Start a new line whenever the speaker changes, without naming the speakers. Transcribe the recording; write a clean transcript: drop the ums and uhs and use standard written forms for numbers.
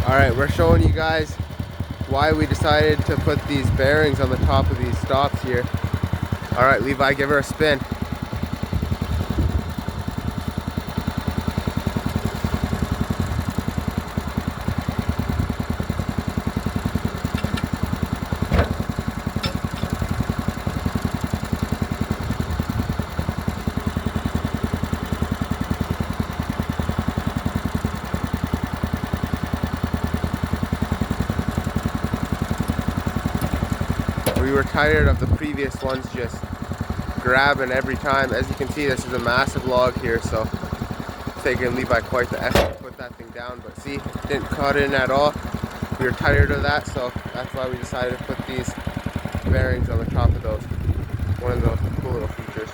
Alright, we're showing you guys why we decided to put these bearings on the top of these stops here. Alright, Levi, give her a spin. We were tired of the previous ones just grabbing every time. As you can see, this is a massive log here, so it's taking Levi quite the effort to put that thing down. But see, it didn't cut in at all. We were tired of that, so that's why we decided to put these bearings on the top of those. One of those cool little features.